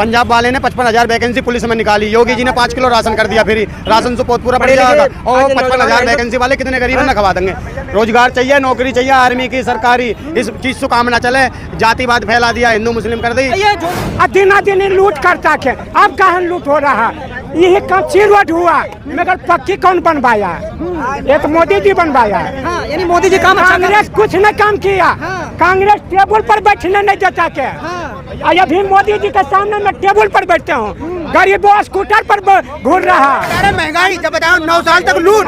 पंजाब वाले ने 55,000 vacancy police में निकाली, योगी जी ने 5 किलो राशन कर दिया फ्री, राशन से पूरा बढ़ जाएगा। और 55,000 वैकेंसी वाले कितने गरीब न खवा देंगे। रोजगार चाहिए, नौकरी चाहिए आर्मी की, सरकारी, इस चीज से काम ना चले। जातिवाद फैला दिया, हिंदू मुस्लिम कर दी। दिन लूट करता है, अब कहाँ लूट हो रहा है। यही कच्ची रोड हुआ मगर पक्की कौन बनवाया? ये तो मोदी जी बनवाया है। हाँ, यानी मोदी जी काम कांग्रेस कुछ न काम किया। कांग्रेस टेबल पर बैठने नहीं देता के। अभी मोदी जी के सामने मैं टेबल पर बैठता हूँ, गरीबों स्कूटर पर घूर रहा। अरे महंगाई जब बताओ, 9 साल तक लूट,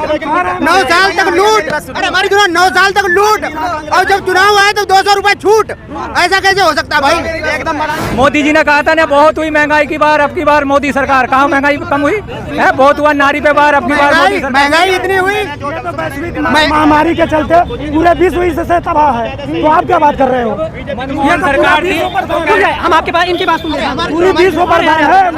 9 साल तक लूट। अरे हमारी 9 साल तक लूट, और जब चुनाव आए तो 200 रुपए छूट। ऐसा कैसे हो सकता है भाई? एकदम मोदी जी ने कहा था ना बहुत हुई महंगाई की बार, अब की बार मोदी सरकार। कहाँ महंगाई कम हुई है? बहुत हुआ नारी पे बार, अब की बार मोदी सरकार। महंगाई इतनी हुई, महामारी के चलते पूरे विश्व इससे तबाह है, तो आप क्या बात कर रहे हो? ये सरकार थी। हम आपके पास इनकी बात सुन रहे हैं। पूरे विश्व पर है।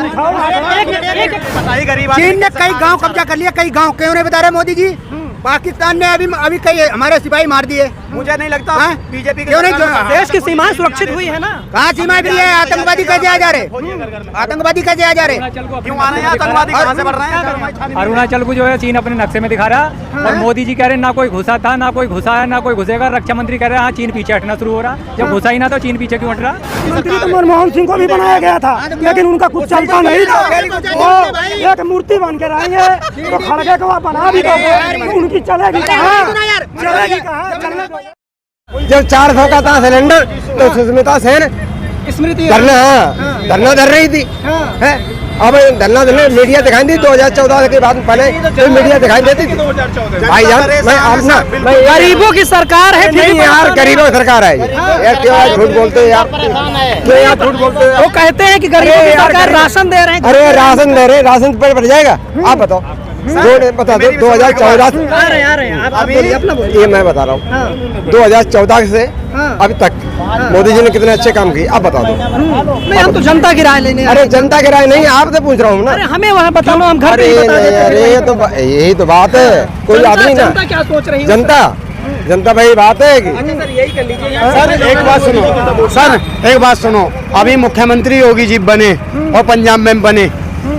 चीन ने कई गांव कब्जा कर लिया, कई गांव। क्यों नहीं बता रहे मोदी जी? पाकिस्तान ने अभी कई हमारे सिपाही मार दिए। मुझे नहीं लगता बीजेपी क्यों नहीं। देश की सीमाएं सुरक्षित हुई है ना? कहाँ सीमाएं भी है? आतंकवादी कैसे आ जा रहे? आतंकवादी कैसे आ जा रहे? क्यों आ रहे हैं आतंकवादी? कहाँ से बढ़ रहे हैं? अरुणाचल को जो है चीन अपने नक्शे में दिखा रहा, और मोदी जी कह रहे ना कोई घुसा था, ना कोई घुसा है, ना कोई घुसेगा। रक्षा मंत्री कह रहे हैं हाँ चीन पीछे हटना शुरू हो रहा। जब घुसा ही ना तो चीन पीछे क्यों हट रहा? मंत्री तो मनमोहन सिंह को भी बनाया गया था, लेकिन उनका कुछ चलता नहीं था। वो एक मूर्ति बन के रहेंगे तो खड़गे को बना भी दोगे, उनकी चलेगी कहाँ? चलेगी कहाँ? जब 400 का था सिलेंडर तो सुष्मिता सेन स्मृति धरना धर रही थी। है अब धरना मीडिया दिखाई दी 2014 के बाद, पहले तो मीडिया दिखाई देती थी। भाई यार मैं गरीबों की सरकार है। नहीं यार, गरीबों की सरकार है यार। क्यों यार झूठ बोलते हो यार? क्यों यार झूठ बोलते हो? वो कहते हैं कि गरीबों की सरकार राशन दे रहे हैं। अरे राशन दे रहे, राशन पर बढ़ जाएगा? आप बताओ, बता दो 2014 ये मैं बता रहा हूँ 2014 से अभी तक मोदी जी ने कितने अच्छे काम किए, आप बता दो। नहीं, हम तो जनता की राय लेने। अरे जनता की राय नहीं, आपसे पूछ रहा हूँ ना। अरे हमें वहाँ बता लो, हम घर पे बता देते हैं। अरे तो यही तो बात है, कोई आदमी ना। जनता क्या सोच रही है? जनता भाई बात है कि सर एक बात सुनो, सर एक बात सुनो। अभी मुख्यमंत्री योगी जी बने और पंजाब में बने,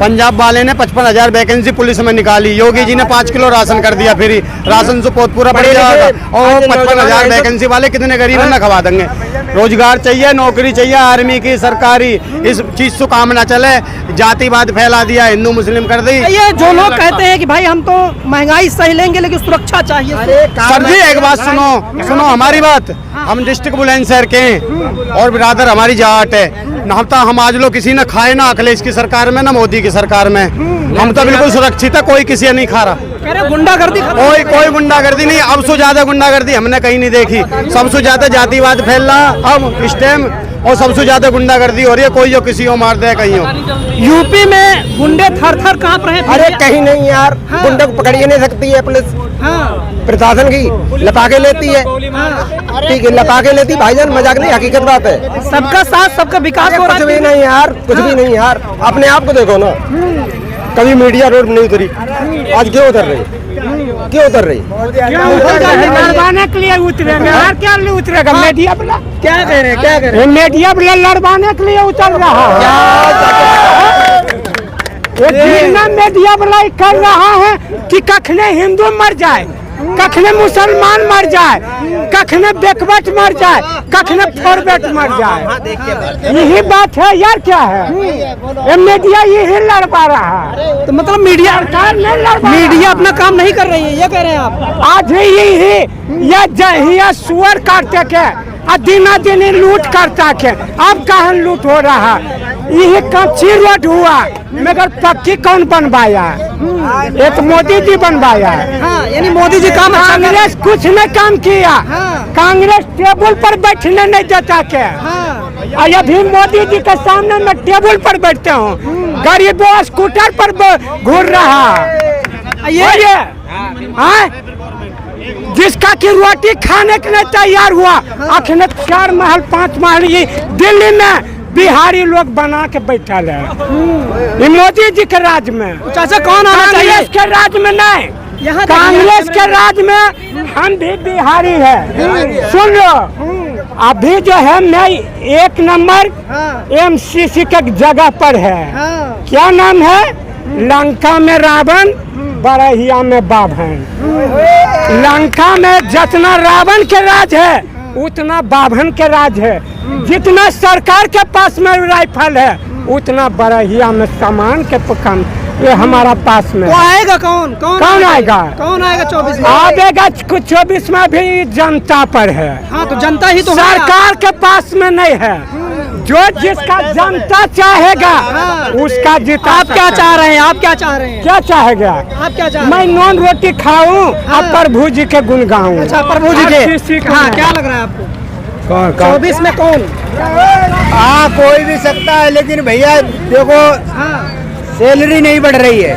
पंजाब वाले ने 55,000 वैकेंसी पुलिस में निकाली, योगी जी ने 5 किलो राशन कर दिया फ्री, राशन से पूरा बढ़ जाएगा। और 55,000 वैकेंसी वाले कितने गरीब न खवा देंगे। रोजगार चाहिए, नौकरी चाहिए आर्मी की, सरकारी, इस चीज से काम ना चले। जातिवाद फैला दिया, हिंदू मुस्लिम कर दी। ये जो लोग कहते हैं कि भाई हम तो महंगाई सही लेंगे लेकिन सुरक्षा चाहिए। सर जी एक बात सुनो हमारी बात। हम डिस्ट्रिक्ट बुलंदशहर के हैं और बिरादर हमारी जाट है। हम आज लोग किसी ने खाए ना अखिलेश की सरकार में ना मोदी की सरकार में। हम तो बिल्कुल सुरक्षित है, कोई किसी ने नहीं खा रहा। गुंडागर्दी कोई गुंडागर्दी नहीं। अब से ज्यादा गुंडागर्दी हमने कहीं नहीं देखी। सबसे ज्यादा जातिवाद फैल रहा अब इस टाइम, और सबसे ज्यादा गुंडागर्दी हो रही है। कोई जो किसी को मार दे कहीं हो। यूपी में गुंडे थर-थर कांप रहे हैं। अरे कहीं नहीं यार, गुंडे को पकड़ ही नहीं सकती है पुलिस। प्रशासन की लपाके लेती है। ठीक है, लपाके लेती भाईजान, मजाक नहीं, हकीकत बात है। सबका साथ सबका विकास हो रहा है। कुछ भी नहीं यार, कुछ भी नहीं यार। अपने आप को देखो ना, कभी मीडिया रोड नहीं उतरी, आज क्यों उतर रही? क्यों उतर रही? लड़वाने के लिए उतरेंगे और क्या लिए उतरेगा? मीडिया वाला क्या कह रहे हैं? क्या कह रहे हैं? मीडिया वाला लड़वाने के लिए उतर रहा है। मीडिया वाला कर रहा है कि कखने हिंदू मर जाए, कखने मुसलमान मर जाए, कखने बैकवर्ड मर जाए, कखने फॉरवर्ड मर जाए। यही बात है यार। क्या है ये मीडिया यही लड़वा रहा है? तो मतलब मीडिया अपना काम नहीं कर रही है, ये कह रहे हैं आप? आज यही सुअर काटते के दिना दिन लूट करता के, अब कहाँ लूट हो रहा? यही कच्ची रोड हुआ मगर पक्की कौन बनवाया? ये तो मोदी जी बनवाया है। हाँ, यानी मोदी जी काम। कांग्रेस कुछ न काम किया। कांग्रेस टेबल पर बैठने नहीं देता के। अभी मोदी जी के सामने मैं टेबल पर बैठता हूँ, गरीबों स्कूटर पर घूर रहा। ये जिसका की रोटी खाने के लिए तैयार हुआ, अखने 4 महल 5 महल ये दिल्ली में बिहारी लोग बना के बैठा है। मोदी जी के राज में। चाचा कौन आना चाहिए? कांग्रेस के राज में नहीं, कांग्रेस के राज में हम भी बिहारी है। सुन लो, अभी जो है मैं 1 नंबर MCC के जगह पर है। क्या नाम है? लंका में रावण, बरहिया में बाभन। लंका में जितना रावण के राज है उतना बाभन के राज है। जितना सरकार के पास में राइफल है उतना बरहिया में सामान के काम ये हमारा पास में। तो आएगा कौन कौन आएगा? कौन आएगा 24 में? आएगा 24 में भी जनता पर है। हाँ तो जनता ही तो है। सरकार के पास में नहीं है। जो जिसका जनता चाहेगा उसका जीता। आप क्या चाह रहे हैं? आप क्या चाह रहे हैं? क्या चाहेगा? आप क्या चाह रहे मैं नॉन रोटी खाऊं और प्रभु जी के गुण गाऊं। अच्छा प्रभु जी के। हाँ क्या लग रहा है आपको? 24 में कौन? हाँ कोई भी सकता है, लेकिन भैया देखो सैलरी नहीं बढ़ रही है।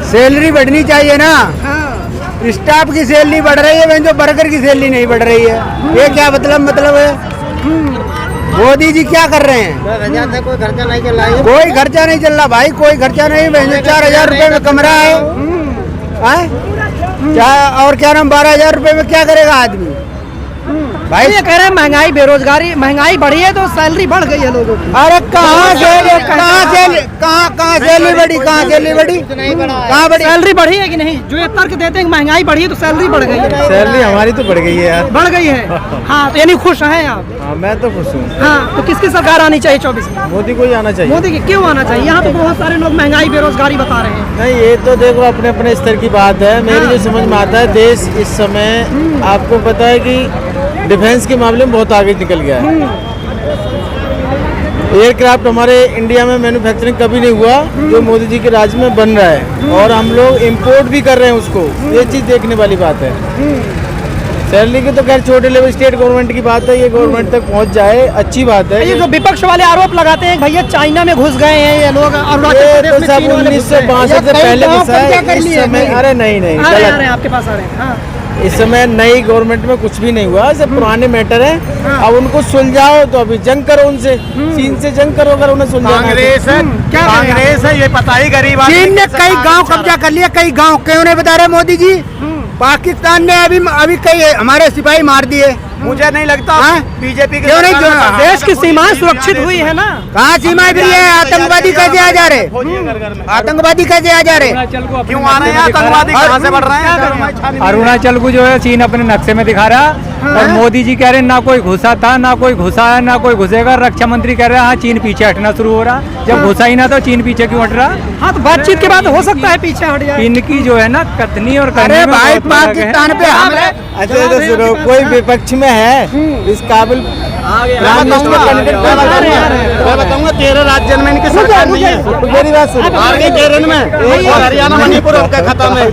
सैलरी बढ़नी चाहिए ना। स्टाफ की सैलरी बढ़ रही है, जो वर्कर की सैलरी नहीं बढ़ रही है। ये क्या मतलब है? मोदी जी क्या कर रहे हैं? कोई खर्चा नहीं चल रहा है। कोई खर्चा नहीं चल रहा भाई, कोई खर्चा नहीं। 4000 रुपए में कमरा है क्या? और क्या नाम 12,000 रुपए में क्या करेगा आदमी? भाई ये कह रहे हैं महंगाई बेरोजगारी महंगाई बढ़ी है तो सैलरी बढ़ गई है लोगों की। अरे कहाँ सैलरी बढ़ी? कहाँ सैलरी बढ़ी? कहाँ बढ़ी? सैलरी बढ़ी है कि नहीं? जो ये तर्क देते हैं महंगाई बढ़ी है तो सैलरी बढ़ गई है। सैलरी हमारी तो बढ़ गई है यार। बढ़ गई है। हाँ तो यानी खुश हैं आप? हाँ मैं तो खुश हूँ। हाँ तो किसकी सरकार आनी चाहिए 24 में? मोदी को ही आना चाहिए। मोदी की क्यों आना चाहिए? यहाँ पे बहुत सारे लोग महंगाई बेरोजगारी बता रहे हैं। नहीं ये तो देखो अपने अपने स्तर की बात है। मेरी जो समझ में आता है, देश इस समय आपको पता है कि डिफेंस के मामले में बहुत आगे निकल गया है। एयरक्राफ्ट हमारे इंडिया में मैन्युफैक्चरिंग कभी नहीं हुआ जो मोदी जी के राज में बन रहा है, और हम लोग इंपोर्ट भी कर रहे हैं उसको। ये चीज़ देखने वाली बात है। सैलरी की तो खैर छोटे लेवल स्टेट गवर्नमेंट की बात है, ये गवर्नमेंट तक पहुंच जाए अच्छी बात है। ये जो विपक्ष वाले आरोप लगाते हैं भैया चाइना में घुस गए हैं ये लोग, अरुणाचल तो सब 1962 से पहले घुसा है। इस समय अरे नहीं गलत आपके पास आ रहे हैं। हाँ। इस समय नई गवर्नमेंट में कुछ भी नहीं हुआ, सब पुराने मैटर है। अब उनको सुलझाओ तो अभी जंग करो उनसे, चीन से जंग करो अगर उन्हें सुलझाना। कांग्रेस है, क्या कांग्रेस है ये पता ही गरीब आदमी। चीन ने कई गांव कब्जा कर लिया, कई गांव। क्यों नहीं बता रहे मोदी जी? पाकिस्तान ने अभी कई हमारे सिपाही मार दिए। मुझे नहीं लगता बीजेपी के क्यों नहीं? देश की सीमाएं सुरक्षित हुई है ना। कहाँ सीमाएं भी है? आतंकवादी कैसे आ जा रहे? आतंकवादी कैसे आ जा रहे? क्यों आ रहे हैं आतंकवादी? कहाँ से बढ़ रहे हैं? अरुणाचल को जो है चीन अपने नक्शे में दिखा रहा, और मोदी जी कह रहे हैं ना कोई घुसा था, ना कोई घुसा है, ना कोई घुसेगा। रक्षा मंत्री कह रहे हैं हाँ चीन पीछे हटना शुरू हो रहा। जब घुसा ही ना तो चीन पीछे क्यों हट रहा? हाँ तो बातचीत के बाद हो सकता है पीछे हट जाए। इनकी जो है ना कथनी और करनी अरे में भाई बहुत फर्क है। पाकिस्तान पे हमले। अच्छा तो सुनो, कोई विपक्ष में है इस काबिल मैं बताऊंगा 13 राज्य में इनकी सरकार नहीं है। मेरी बात सुनो, आगे 13 में और हरियाणा मणिपुर का खत्म है।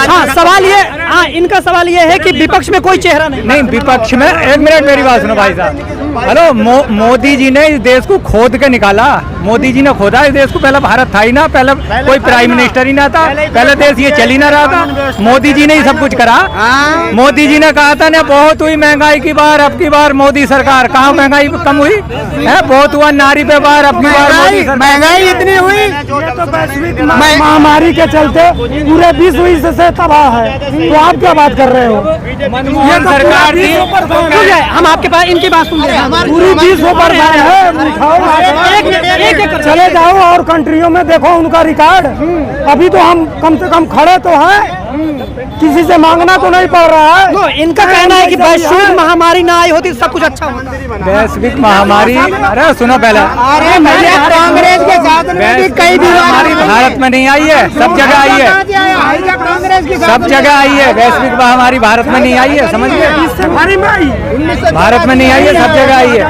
हाँ सवाल ये, हाँ इनका सवाल ये है कि विपक्ष में कोई चेहरा नहीं। नहीं विपक्ष में, एक मिनट मेरी बात सुनो भाई साहब। हेलो मोदी जी ने इस देश को खोद के निकाला। मोदी जी ने खोदा इस देश को। पहले भारत था ही ना, पहले कोई प्राइम मिनिस्टर ही ना था, पहले देश ये चल ही ना रहा था। मोदी जी ने ही सब कुछ करा। मोदी जी ने कहा था ना बहुत हुई महंगाई की बार, अब की बार मोदी सरकार। कहाँ महंगाई कम हुई है? बहुत हुआ नारी पे बार, अब की बार महंगाई इतनी हुई। महामारी के चलते पूरे विश्व इससे तबाह है, तो आप क्या बात कर रहे हो? मनमोहन सरकार थी। हम आपके पास इनकी बात सुन रहे हैं। पूरी विश्व पर है। चले जाओ और कंट्रियों में देखो उनका रिकॉर्ड। अभी तो हम कम से कम खड़े तो हैं, किसी से मांगना तो नहीं पड़ रहा है। तो इनका कहना है कि वैश्विक महामारी ना आई होती सब कुछ अच्छा होता। वैश्विक महामारी, अरे सुनो पहले, अरे भैया कांग्रेस के साथ में भी कई महामारी भारत में नहीं आई है, सब जगह आई है। कांग्रेस की सब जगह आई है। वैश्विक महामारी भारत में नहीं आई है, समझ गए? भारत में नहीं आई है, सब जगह आई है।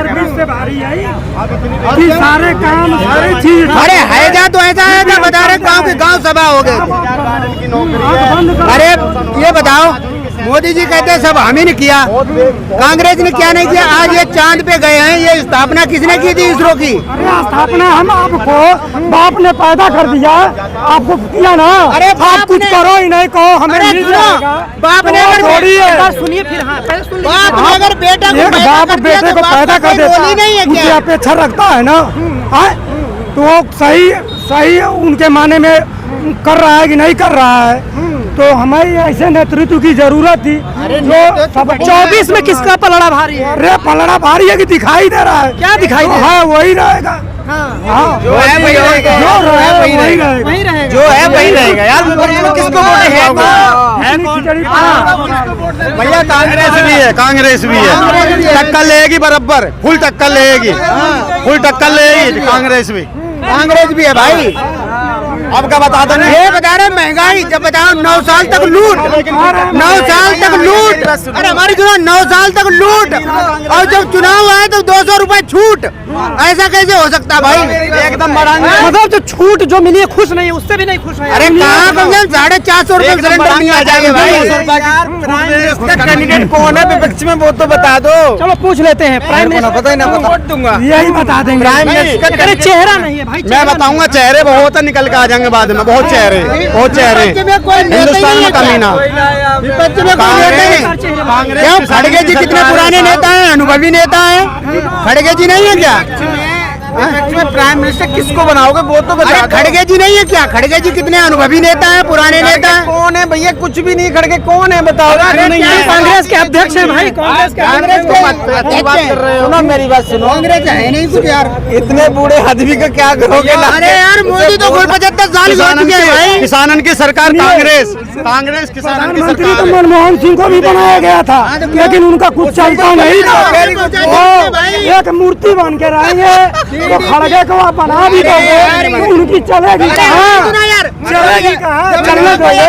सारे काम सारी चीज। अरे हैजा तो ऐसा है ना, बता रहे गांव के गांव सभा हो गए। अरे ये बताओ, मोदी जी कहते हैं सब हम ही ने किया, कांग्रेस ने क्या नहीं किया? आज ये चांद पे गए हैं, ये स्थापना किसने की थी इसरो की? स्थापना हम आपको बाप ने पैदा कर दिया, आपको किया ना। अरे आप कुछ करो ही नहीं, कहो हमें मिल जाएगा। बाप ने सुनिए फिर। हाँ बाप ने अगर बेटा को बाप बेटे को पैदा कर देता है, उनकी अपेक्षा रखता है ना, तो सही उनके माने में कर रहा है कि नहीं कर रहा है। तो हमारी ऐसे नेतृत्व की जरूरत थी जो सब 24 में किसका पलड़ा भारी है? अरे पलड़ा भारी है कि दिखाई दे रहा है, क्या दिखाई दे रहा है? वही रहेगा, हाँ, जो है वही रहेगा, वही रहेगा। जो है वही रहेगा यार। किसको वोट है भैया कांग्रेस भी है, कांग्रेस भी है, टक्कर लेगी बराबर, फुल टक्कर लेगी, फुल टक्कर लेगी कांग्रेस भी, कांग्रेस भी है भाई। अब क्या बता दो, ये बता रहे महंगाई, जब बताओ 9 साल तक लूट, 9 साल तक लूट, अरे हमारी सुनो 9 साल तक लूट, और जब चुनाव आए तो 200 रुपए छूट, ऐसा कैसे हो सकता है भाई? एकदम बड़ा मतलब जो छूट जो मिली है खुश नहीं है, उससे भी नहीं खुश है। अरे कहाँ कम से कम 450 रुपए सिलेंडर नहीं आ जाएंगे भाई। कैंडिडेट कौन है विपक्ष में, वो तो बता दो। चलो पूछ लेते हैं। प्राइम मिनिस्टर पता ही ना, वोट दूंगा, यही बता देंगे। प्राइम मिनिस्टर अरे चेहरा नहीं है भाई, मैं बताऊंगा, चेहरे बहुत है, निकल के आ जाएंगे बाद में, बहुत चेहरे, बहुत चेहरे हिंदुस्तान में कमी ना। क्यों खड़गे जी कितने पुराने नेता हैं, अनुभवी नेता हैं, खड़गे जी नहीं है क्या? प्राइम मिनिस्टर किसको बनाओगे वो तो बताओ। खड़गे जी नहीं है क्या? खड़गे जी कितने अनुभवी नेता हैं, पुराने नेता हैं। कौन है भैया? कुछ भी नहीं, खड़गे कौन है बताओ? कांग्रेस के अध्यक्ष है भाई, कांग्रेस के सुनो मेरी बात सुनो, कांग्रेस है नहीं कुछ यार, इतने बूढ़े आदमी का क्या करोगे? अरे यार मोदी तो 75 साल हो चुके हैं भाई। किसानन की सरकार कांग्रेस, कांग्रेस किसानन की मंत्री तो सरकार। मनमोहन सिंह को भी बनाया गया था, लेकिन उनका कुछ चलता नहीं था। वो एक मूर्ति बन के रहेंगे तो खड़गे को आप बना भी दोगे, उनकी चलेगी कहाँ? चलेगी कहाँ? चलने दोगे?